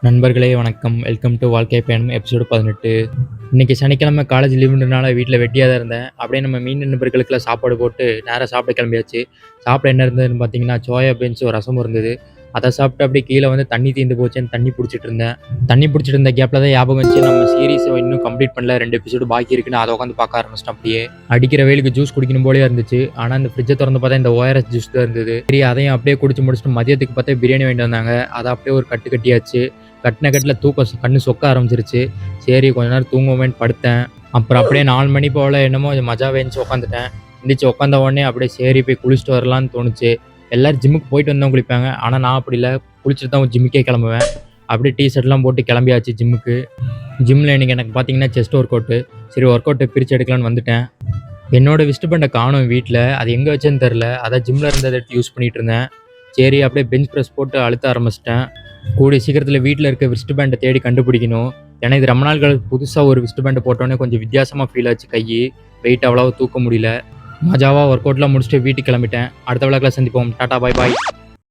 நண்பர்களே வணக்கம். Welcome to வாழ்க்கை பயணம் எபிசோடு 18. இன்றைக்கி சனிக்கிழமை காலேஜ் லீவுன்றனால வீட்டில் வெட்டியாக தான் இருந்தேன். அப்படியே நம்ம மீன் நண்பர்களுக்கெல்லாம் சாப்பாடு போட்டு நேராக சாப்பிட கிளம்பியாச்சு. சாப்பிட என்ன இருந்ததுன்னு பார்த்தீங்கன்னா, சோயா பீன்ஸ் ஒரு ரசமும் இருந்தது. அதை சாப்பிட்டு அப்படியே கீழே வந்து தண்ணி தீர்ந்து போச்சுன்னு தண்ணி பிடிச்சிட்டு இருந்தேன். தண்ணி பிடிச்சிட்டு இருந்த கேப்பில் தான் ஞாபகம் வச்சு நம்ம சீரிஸை இன்னும் கம்ப்ளீட் பண்ணல, 2 எபிசோடு பாக்கி இருக்குன்னு அதை உட்காந்து பார்க்க ஆரம்பிச்சிட்டேன். அப்படியே அடிக்கிற வெயிலுக்கு ஜூஸ் குடிக்கணும் போலே இருந்துச்சு. ஆனால் அந்த ஃப்ரிட்ஜை திறந்து பார்த்தா இந்த ORS ஜூஸ் தான் இருந்தது. சரி, அதையும் அப்படியே குடிச்சு முடிச்சுட்டு மதியத்துக்கு பார்த்தா பிரியாணி வாங்கிட்டு வந்தாங்க. அதை அப்படியே ஒரு கட்டு கட்டியாச்சு. கட்டின கட்டில் தூக்கம் கண்ணு சொக்க ஆரம்பிச்சிருச்சு. சரி, கொஞ்ச நேரம் தூங்குவோமேன்னு படுத்தேன். அப்புறம் அப்படியே 4 மணி போல் என்னமோ மஜாவே இருந்துச்சு. உட்காந்துட்டேன். எந்திரிச்சு உட்காந்த உடனே அப்படியே சரி போய் குளிச்சுட்டு வரலான்னு தோணுச்சு. எல்லோரும் ஜிம்முக்கு போயிட்டு வந்தவங்க குளிப்பாங்க, ஆனால் நான் அப்படி இல்லை, குளிச்சுட்டு தான் ஜிம்முக்கே கிளம்புவேன். அப்படியே டிஷர்ட்லாம் போட்டு கிளம்பியாச்சு ஜிம்முக்கு. ஜிம்மில் இன்றைக்கி எனக்கு பார்த்தீங்கன்னா செஸ்ட் ஒர்க் அவுட்டு. சரி, ஒர்க் அவுட்டை பிரித்து எடுக்கலான்னு வந்துட்டேன். என்னோடய விஸ்ட் பேண்டை காணும் வீட்டில், அது எங்கே வச்சேன்னு தெரில. அதான் ஜிம்மில் இருந்ததை எடுத்து யூஸ் பண்ணிகிட்டு இருந்தேன். சரி, அப்படியே பெஞ்ச் ப்ரெஸ் போட்டு அழுத்த ஆரம்பிச்சிட்டேன். கூடிய சீக்கிரத்தில் வீட்டில் இருக்க விஸ்ட் பேண்டை தேடி கண்டுபிடிக்கணும். ஏன்னா இது ரொம்ப நாள்கள் புதுசாக ஒரு விஸ்ட் பேண்டை போட்டோன்னே கொஞ்சம் வித்தியாசமாக ஃபீல் ஆச்சு. கை வெயிட் அவ்வளோவா தூக்க முடியல. மஜாவாக ஒர்க் அவுட்லாம் முடிச்சுட்டு வீட்டுக்கு கிளம்பிட்டேன். அடுத்த விழாக்கில் சந்திப்போம். டாடா, பாய் பாய்.